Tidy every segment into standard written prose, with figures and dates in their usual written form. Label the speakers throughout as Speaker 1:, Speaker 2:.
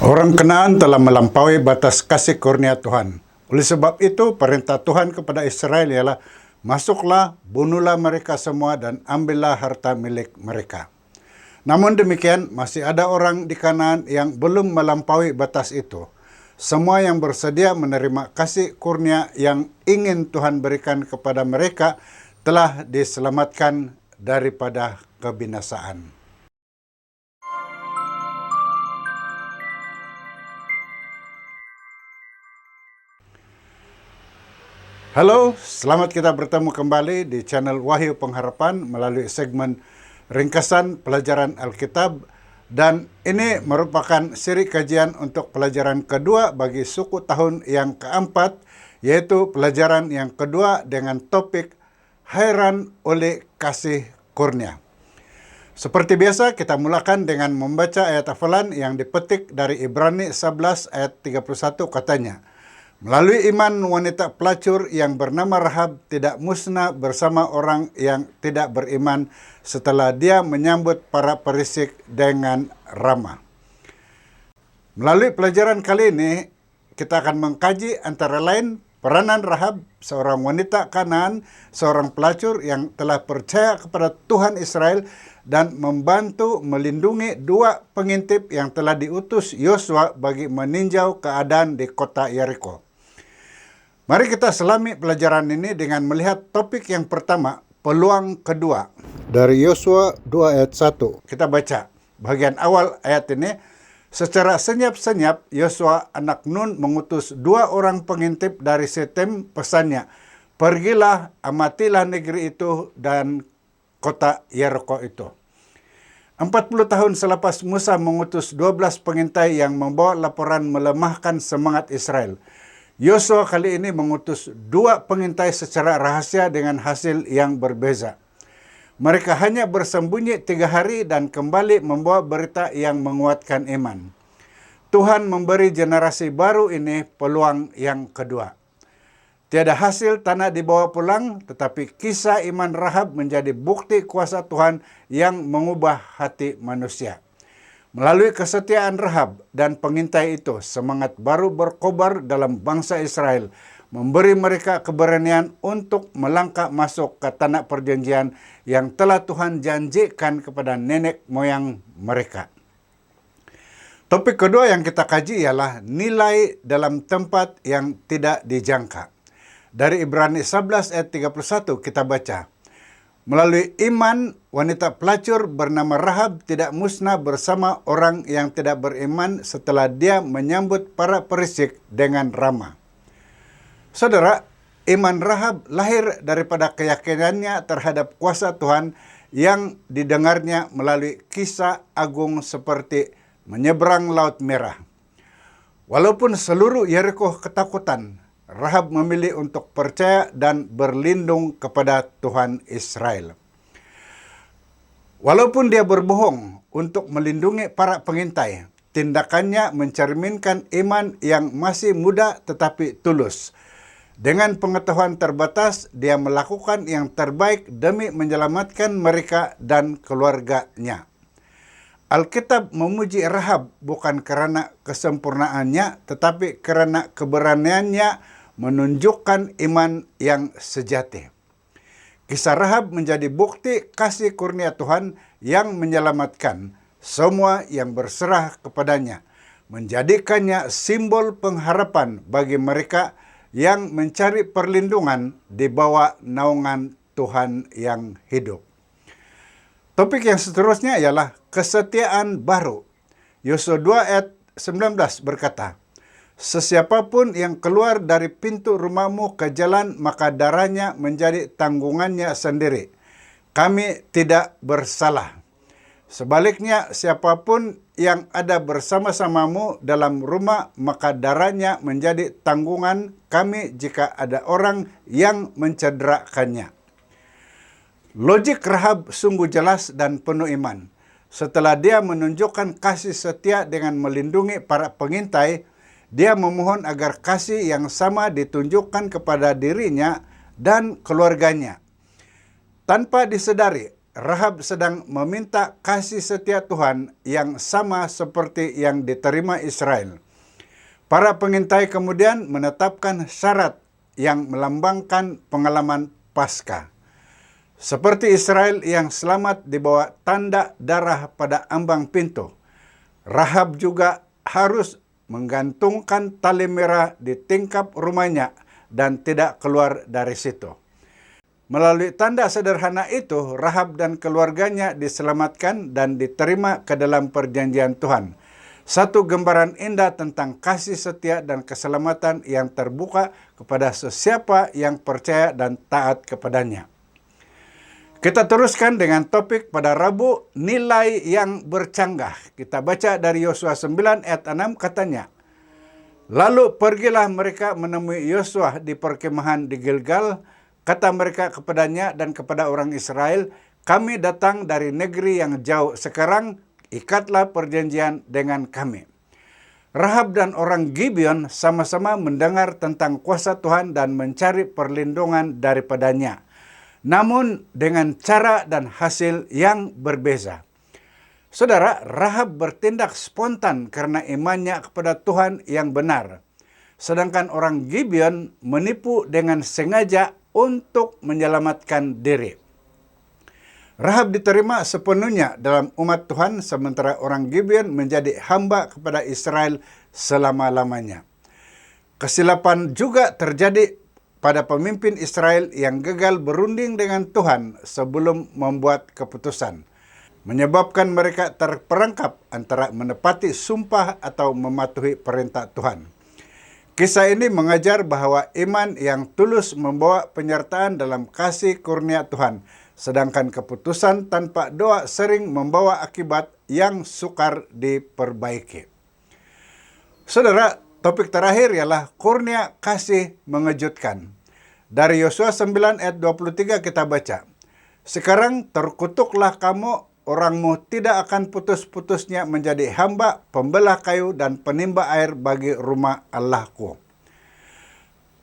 Speaker 1: Orang Kanaan telah melampaui batas kasih kurnia Tuhan. Oleh sebab itu, perintah Tuhan kepada Israel ialah, masuklah, bunuhlah mereka semua dan ambillah harta milik mereka. Namun demikian, masih ada orang di Kanaan yang belum melampaui batas itu. Semua yang bersedia menerima kasih kurnia yang ingin Tuhan berikan kepada mereka telah diselamatkan daripada kebinasaan. Halo, selamat kita bertemu kembali di channel Wahyu Pengharapan melalui segmen ringkasan pelajaran Alkitab, dan ini merupakan seri kajian untuk pelajaran kedua bagi suku tahun yang keempat, yaitu pelajaran yang kedua dengan topik Heran oleh Kasih Kurnia. Seperti biasa, kita mulakan dengan membaca ayat hafalan yang dipetik dari Ibrani 11 ayat 31, katanya, melalui iman wanita pelacur yang bernama Rahab tidak musnah bersama orang yang tidak beriman setelah dia menyambut para perisik dengan ramah. Melalui pelajaran kali ini, kita akan mengkaji antara lain peranan Rahab, seorang wanita Kanaan, seorang pelacur yang telah percaya kepada Tuhan Israel dan membantu melindungi dua pengintip yang telah diutus Yosua bagi meninjau keadaan di kota Yeriko. Mari kita selami pelajaran ini dengan melihat topik yang pertama, peluang kedua. Dari Yosua 2 ayat 1, kita baca bagian awal ayat ini. Secara senyap-senyap, Yosua anak Nun mengutus dua orang pengintip dari Sitim, pesannya, pergilah, amatilah negeri itu dan kota Yeriko itu. 40 tahun selepas Musa mengutus 12 pengintai yang membawa laporan melemahkan semangat Israel, Yosua kali ini mengutus dua pengintai secara rahasia dengan hasil yang berbeza. Mereka hanya bersembunyi 3 hari dan kembali membawa berita yang menguatkan iman. Tuhan memberi generasi baru ini peluang yang kedua. Tiada hasil tanah dibawa pulang, tetapi kisah iman Rahab menjadi bukti kuasa Tuhan yang mengubah hati manusia. Melalui kesetiaan Rahab dan pengintai itu, semangat baru berkobar dalam bangsa Israel, memberi mereka keberanian untuk melangkah masuk ke tanah perjanjian yang telah Tuhan janjikan kepada nenek moyang mereka. Topik kedua yang kita kaji ialah nilai dalam tempat yang tidak dijangka. Dari Ibrani 11 ayat 31 kita baca, melalui iman, wanita pelacur bernama Rahab tidak musnah bersama orang yang tidak beriman setelah dia menyambut para perisik dengan ramah. Saudara, iman Rahab lahir daripada keyakinannya terhadap kuasa Tuhan yang didengarnya melalui kisah agung seperti menyeberang Laut Merah. Walaupun seluruh Yeriko ketakutan, Rahab memilih untuk percaya dan berlindung kepada Tuhan Israel. Walaupun dia berbohong untuk melindungi para pengintai, tindakannya mencerminkan iman yang masih muda tetapi tulus. Dengan pengetahuan terbatas, dia melakukan yang terbaik demi menyelamatkan mereka dan keluarganya. Alkitab memuji Rahab bukan karena kesempurnaannya, tetapi karena keberaniannya menunjukkan iman yang sejati. Kisah Rahab menjadi bukti kasih kurnia Tuhan yang menyelamatkan semua yang berserah kepadanya, menjadikannya simbol pengharapan bagi mereka yang mencari perlindungan di bawah naungan Tuhan yang hidup. Topik yang seterusnya ialah kesetiaan baru. Yosua 2 ayat 19 berkata, sesiapapun yang keluar dari pintu rumahmu ke jalan, maka darahnya menjadi tanggungannya sendiri. Kami tidak bersalah. Sebaliknya, siapapun yang ada bersama-samamu dalam rumah, maka darahnya menjadi tanggungan kami jika ada orang yang mencederakannya. Logik Rahab sungguh jelas dan penuh iman. Setelah dia menunjukkan kasih setia dengan melindungi para pengintai, dia memohon agar kasih yang sama ditunjukkan kepada dirinya dan keluarganya. Tanpa disedari, Rahab sedang meminta kasih setia Tuhan yang sama seperti yang diterima Israel. Para pengintai kemudian menetapkan syarat yang melambangkan pengalaman Paskah. Seperti Israel yang selamat di bawah tanda darah pada ambang pintu, Rahab juga harus menggantungkan tali merah di tingkap rumahnya dan tidak keluar dari situ. Melalui tanda sederhana itu, Rahab dan keluarganya diselamatkan dan diterima ke dalam perjanjian Tuhan. Satu gambaran indah tentang kasih setia dan keselamatan yang terbuka kepada sesiapa yang percaya dan taat kepadanya. Kita teruskan dengan topik pada Rabu, nilai yang bercanggah. Kita baca dari Yosua 9 ayat 6 katanya, "Lalu pergilah mereka menemui Yosua di perkemahan di Gilgal. Kata mereka kepadanya dan kepada orang Israel, kami datang dari negeri yang jauh. Sekarang ikatlah perjanjian dengan kami." Rahab dan orang Gibeon sama-sama mendengar tentang kuasa Tuhan dan mencari perlindungan daripadanya, namun dengan cara dan hasil yang berbeza. Saudara, Rahab bertindak spontan karena imannya kepada Tuhan yang benar, sedangkan orang Gibeon menipu dengan sengaja untuk menyelamatkan diri. Rahab diterima sepenuhnya dalam umat Tuhan, sementara orang Gibeon menjadi hamba kepada Israel selama-lamanya. Kesilapan juga terjadi pada pemimpin Israel yang gagal berunding dengan Tuhan sebelum membuat keputusan, menyebabkan mereka terperangkap antara menepati sumpah atau mematuhi perintah Tuhan. Kisah ini mengajar bahwa iman yang tulus membawa penyertaan dalam kasih kurnia Tuhan, sedangkan keputusan tanpa doa sering membawa akibat yang sukar diperbaiki. Saudara, topik terakhir ialah kurnia kasih mengejutkan. Dari Yosua 9 ayat 23 kita baca, "Sekarang terkutuklah kamu, orangmu tidak akan putus-putusnya menjadi hamba, pembelah kayu, dan penimba air bagi rumah Allahku."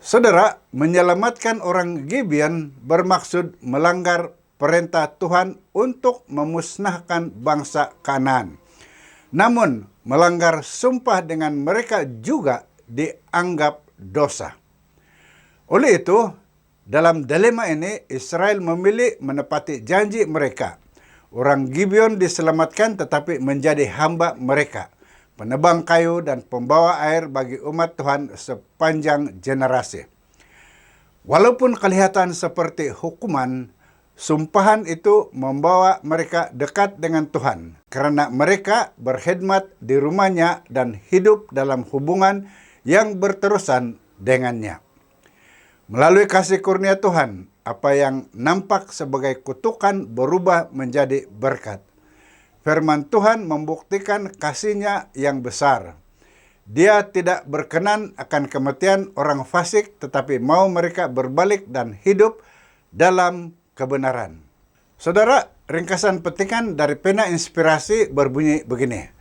Speaker 1: Saudara, menyelamatkan orang Gibeon bermaksud melanggar perintah Tuhan untuk memusnahkan bangsa Kanaan. Namun, melanggar sumpah dengan mereka juga dianggap dosa. Oleh itu, dalam dilema ini, Israel memilih menepati janji mereka. Orang Gibeon diselamatkan tetapi menjadi hamba mereka, penebang kayu dan pembawa air bagi umat Tuhan sepanjang generasi. Walaupun kelihatan seperti hukuman, sumpahan itu membawa mereka dekat dengan Tuhan karena mereka berkhidmat di rumahnya dan hidup dalam hubungan yang berterusan dengannya. Melalui kasih kurnia Tuhan, apa yang nampak sebagai kutukan berubah menjadi berkat. Firman Tuhan membuktikan kasih-Nya yang besar. Dia tidak berkenan akan kematian orang fasik, tetapi mau mereka berbalik dan hidup dalam kebenaran. Saudara, ringkasan petikan dari pena inspirasi berbunyi begini.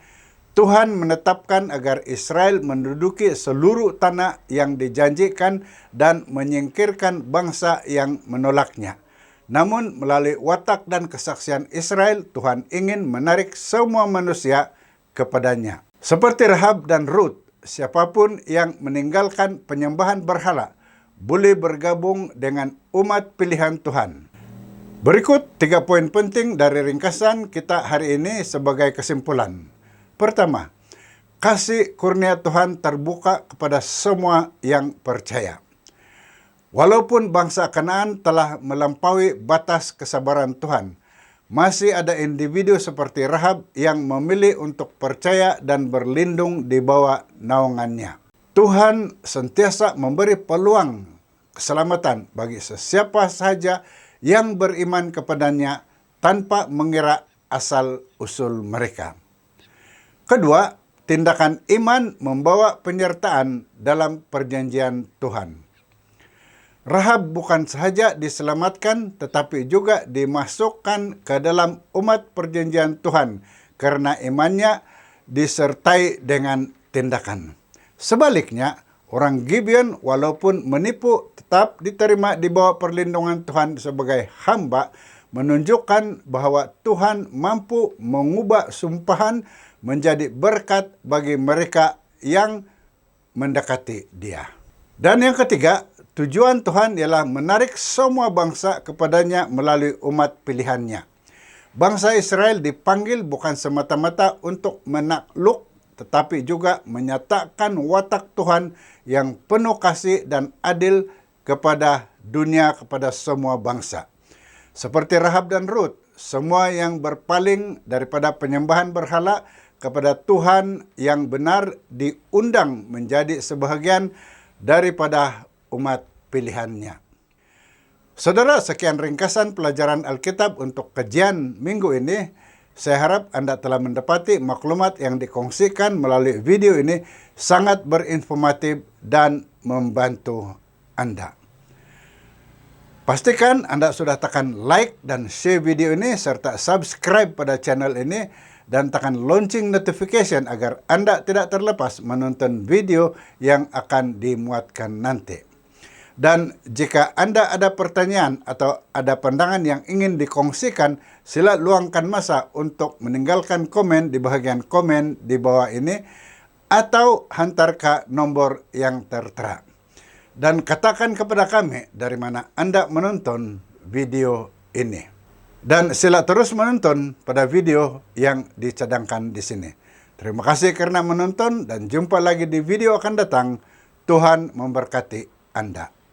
Speaker 1: Tuhan menetapkan agar Israel menduduki seluruh tanah yang dijanjikan dan menyingkirkan bangsa yang menolaknya. Namun melalui watak dan kesaksian Israel, Tuhan ingin menarik semua manusia kepadanya. Seperti Rahab dan Ruth, siapapun yang meninggalkan penyembahan berhala boleh bergabung dengan umat pilihan Tuhan. Berikut 3 poin penting dari ringkasan kita hari ini sebagai kesimpulan. Pertama, kasih kurnia Tuhan terbuka kepada semua yang percaya. Walaupun bangsa Kanaan telah melampaui batas kesabaran Tuhan, masih ada individu seperti Rahab yang memilih untuk percaya dan berlindung di bawah naungannya. Tuhan sentiasa memberi peluang keselamatan bagi sesiapa saja yang beriman kepadanya tanpa mengira asal-usul mereka. Kedua, tindakan iman membawa penyertaan dalam perjanjian Tuhan. Rahab bukan sahaja diselamatkan, tetapi juga dimasukkan ke dalam umat perjanjian Tuhan karena imannya disertai dengan tindakan. Sebaliknya, orang Gibeon walaupun menipu tetap diterima di bawah perlindungan Tuhan sebagai hamba, menunjukkan bahwa Tuhan mampu mengubah sumpahan menjadi berkat bagi mereka yang mendekati Dia. Dan yang ketiga, tujuan Tuhan ialah menarik semua bangsa kepadanya melalui umat pilihannya. Bangsa Israel dipanggil bukan semata-mata untuk menakluk, tetapi juga menyatakan watak Tuhan yang penuh kasih dan adil kepada dunia, kepada semua bangsa. Seperti Rahab dan Rut, semua yang berpaling daripada penyembahan berhala kepada Tuhan yang benar diundang menjadi sebahagian daripada umat pilihannya. Saudara, sekian ringkasan pelajaran Alkitab untuk kajian minggu ini. Saya harap Anda telah mendapati maklumat yang dikongsikan melalui video ini sangat berinformatif dan membantu Anda. Pastikan Anda sudah tekan like dan share video ini serta subscribe pada channel ini dan tekan lonceng notification agar Anda tidak terlepas menonton video yang akan dimuatkan nanti. Dan jika Anda ada pertanyaan atau ada pandangan yang ingin dikongsikan, sila luangkan masa untuk meninggalkan komen di bahagian komen di bawah ini atau hantar ke nomor yang tertera. Dan katakan kepada kami dari mana Anda menonton video ini. Dan sila terus menonton pada video yang dicadangkan di sini. Terima kasih karena menonton dan jumpa lagi di video akan datang. Tuhan memberkati Anda.